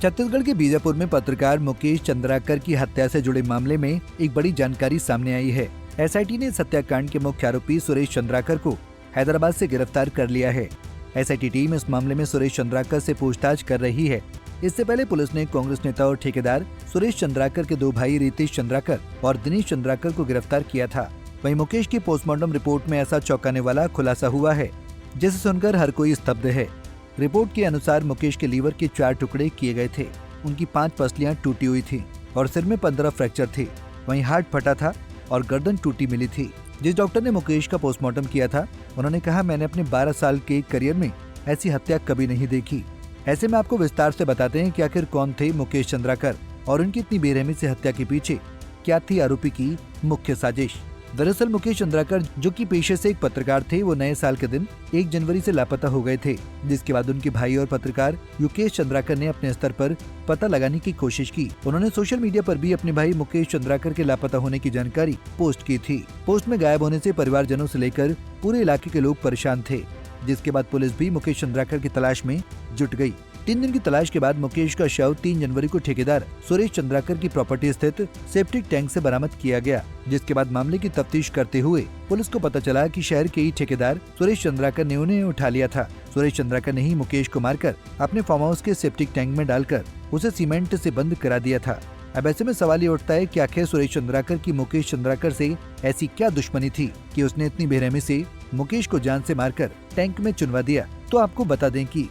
छत्तीसगढ़ के बीजापुर में पत्रकार मुकेश चंद्राकर की हत्या से जुड़े मामले में एक बड़ी जानकारी सामने आई है। एसआईटी ने इस हत्याकांड के मुख्य आरोपी सुरेश चंद्राकर को हैदराबाद से गिरफ्तार कर लिया है। एसआईटी टीम इस मामले में सुरेश चंद्राकर से पूछताछ कर रही है। इससे पहले पुलिस ने कांग्रेस नेता और ठेकेदार सुरेश चंद्राकर के 2 भाई रितेश चंद्राकर और दिनेश चंद्राकर को गिरफ्तार किया था। वहीं मुकेश की पोस्टमार्टम रिपोर्ट में ऐसा चौंकाने वाला खुलासा हुआ है जिसे सुनकर हर कोई स्तब्ध है। रिपोर्ट के अनुसार मुकेश के लीवर के 4 टुकड़े किए गए थे, उनकी 5 पसलियां टूटी हुई थी और सिर में 15 फ्रैक्चर थे। वहीं हार्ट फटा था और गर्दन टूटी मिली थी। जिस डॉक्टर ने मुकेश का पोस्टमार्टम किया था, उन्होंने कहा, मैंने अपने 12 साल के करियर में ऐसी हत्या कभी नहीं देखी। ऐसे में आपको विस्तार से बताते हैं कि आखिर कौन थे मुकेश चंद्राकर और उनकी इतनी बेरहमी से हत्या के पीछे क्या थी आरोपी की मुख्य साजिश। दरअसल मुकेश चंद्राकर, जो कि पेशे से एक पत्रकार थे, वो नए साल के दिन 1 जनवरी से लापता हो गए थे, जिसके बाद उनके भाई और पत्रकार युकेश चंद्राकर ने अपने स्तर पर पता लगाने की कोशिश की। उन्होंने सोशल मीडिया पर भी अपने भाई मुकेश चंद्राकर के लापता होने की जानकारी पोस्ट की थी। पोस्ट में गायब होने से परिवारजनों से लेकर पूरे इलाके के लोग परेशान थे, जिसके बाद पुलिस भी मुकेश चंद्राकर की तलाश में जुट गई। 3 दिन की तलाश के बाद मुकेश का शव 3 जनवरी को ठेकेदार सुरेश चंद्राकर की प्रॉपर्टी स्थित सेप्टिक टैंक से बरामद किया गया, जिसके बाद मामले की तफ्तीश करते हुए पुलिस को पता चला कि शहर के ही ठेकेदार सुरेश चंद्राकर ने उन्हें उठा लिया था। सुरेश चंद्राकर ने ही मुकेश को मारकर अपने फार्म हाउस के सेप्टिक टैंक में डालकर उसे सीमेंट से बंद करा दिया था। अब ऐसे में सवाल ये उठता है कि आखिर सुरेश चंद्राकर की मुकेश चंद्राकर से ऐसी क्या दुश्मनी थी कि उसने इतनी बेरहमी से मुकेश को जान से मारकर टैंक में चुनवा दिया। तो आपको बता दें कि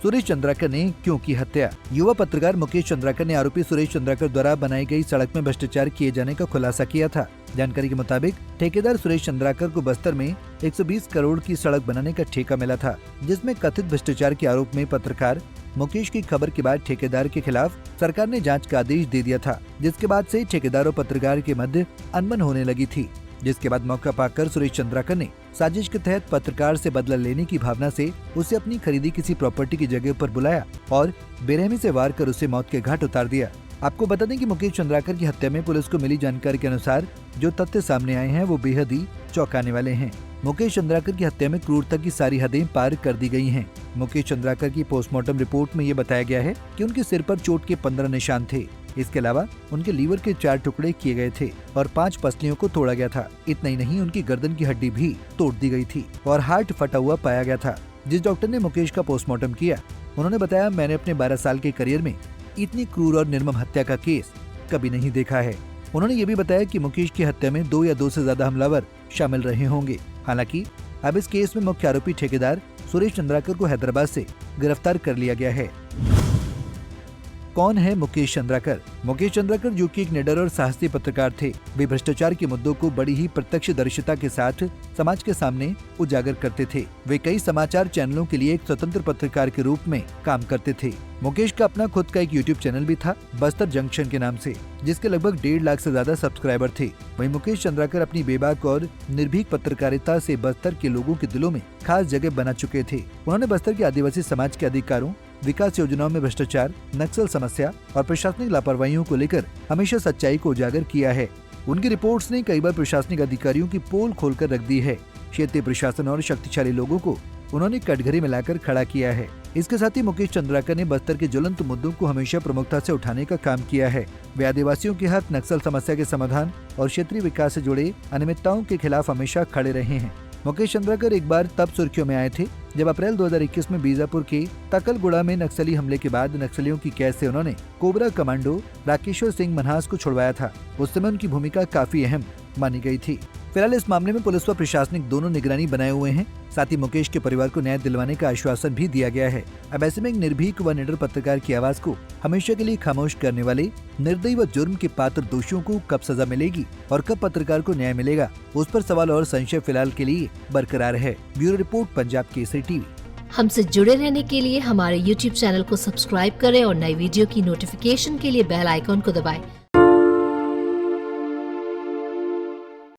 सुरेश चंद्राकर ने क्यों की हत्या। युवा पत्रकार मुकेश चंद्राकर ने आरोपी सुरेश चंद्राकर द्वारा बनाई गई सड़क में भ्रष्टाचार किए जाने का खुलासा किया था। जानकारी के मुताबिक ठेकेदार सुरेश चंद्राकर को बस्तर में 120 करोड़ की सड़क बनाने का ठेका मिला था, जिसमें कथित भ्रष्टाचार के आरोप में पत्रकार मुकेश की खबर के बाद ठेकेदार के खिलाफ सरकार ने जांच का आदेश दे दिया था, जिसके बाद से ठेकेदार और पत्रकार के मध्य अनबन होने लगी थी। जिसके बाद मौका पाकर सुरेश चंद्राकर ने साजिश के तहत पत्रकार से बदला लेने की भावना से उसे अपनी खरीदी किसी प्रॉपर्टी की जगह पर बुलाया और बेरहमी से वार कर उसे मौत के घाट उतार दिया। आपको बता दें कि मुकेश चंद्राकर की हत्या में पुलिस को मिली जानकारी के अनुसार जो तथ्य सामने आए हैं वो बेहद ही चौंकाने वाले हैं। मुकेश चंद्राकर की हत्या में क्रूरता की सारी हदें पार कर दी गई हैं। मुकेश चंद्राकर की पोस्टमार्टम रिपोर्ट में ये बताया गया है कि उनके सिर पर चोट के 15 निशान थे। इसके अलावा उनके लीवर के 4 टुकड़े किए गए थे और 5 पसलियों को तोड़ा गया था। इतना ही नहीं, उनकी गर्दन की हड्डी भी तोड़ दी गई थी और हार्ट फटा हुआ पाया गया था। जिस डॉक्टर ने मुकेश का पोस्टमार्टम किया, उन्होंने बताया, मैंने अपने 12 साल के करियर में इतनी क्रूर और निर्मम हत्या का केस कभी नहीं देखा है। उन्होंने ये भी बताया कि मुकेश की हत्या में 2 या 2 से ज्यादा हमलावर शामिल रहे होंगे। हालांकि अब इस केस में मुख्य आरोपी ठेकेदार सुरेश चंद्राकर को हैदराबाद से गिरफ्तार कर लिया गया है। कौन है मुकेश चंद्राकर? मुकेश चंद्राकर, जो कि एक निडर और साहसी पत्रकार थे, वे भ्रष्टाचार के मुद्दों को बड़ी ही प्रत्यक्षदर्शिता के साथ समाज के सामने उजागर करते थे। वे कई समाचार चैनलों के लिए एक स्वतंत्र पत्रकार के रूप में काम करते थे। मुकेश का अपना खुद का एक यूट्यूब चैनल भी था, बस्तर जंक्शन के नाम से, जिसके लगभग 1.5 लाख से ज्यादा सब्सक्राइबर थे। वहीं मुकेश चंद्राकर अपनी बेबाक और निर्भीक पत्रकारिता से बस्तर के लोगों के दिलों में खास जगह बना चुके थे। उन्होंने बस्तर के आदिवासी समाज के अधिकारों, विकास योजनाओं में भ्रष्टाचार, नक्सल समस्या और प्रशासनिक लापरवाहियों को लेकर हमेशा सच्चाई को उजागर किया है। उनकी रिपोर्ट्स ने कई बार प्रशासनिक अधिकारियों की पोल खोलकर रख दी है। क्षेत्रीय प्रशासन और शक्तिशाली लोगों को उन्होंने कटघरे में लाकर खड़ा किया है। इसके साथ ही मुकेश चंद्राकर ने बस्तर के ज्वलंत मुद्दों को हमेशा प्रमुखता से उठाने का काम किया है। वे आदिवासियों के हक, नक्सल समस्या के समाधान और क्षेत्रीय विकास से जुड़े अनियमितताओं के खिलाफ हमेशा खड़े रहे हैं। मुकेश चंद्राकर एक बार तब सुर्खियों में आए थे जब अप्रैल 2021 में बीजापुर के तकलगुड़ा में नक्सली हमले के बाद नक्सलियों की कैद से उन्होंने कोबरा कमांडो राकेश्वर सिंह मनहास को छुड़वाया था। उस समय उनकी भूमिका काफी अहम मानी गई थी। फिलहाल इस मामले में पुलिस व प्रशासनिक दोनों निगरानी बनाए हुए हैं। साथ ही मुकेश के परिवार को न्याय दिलवाने का आश्वासन भी दिया गया है। अब ऐसे में एक निर्भीक व निडर पत्रकार की आवाज को हमेशा के लिए खामोश करने वाले निर्दयी व जुर्म के पात्र दोषियों को कब सजा मिलेगी और कब पत्रकार को न्याय मिलेगा, उस पर सवाल और संशय फिलहाल के लिए बरकरार है। Bureau report, Punjab Kesari TV. हमसे जुड़े रहने के लिए हमारे YouTube चैनल को सब्सक्राइब करें और नई वीडियो की नोटिफिकेशन के लिए बेल आइकॉन को दबाएं।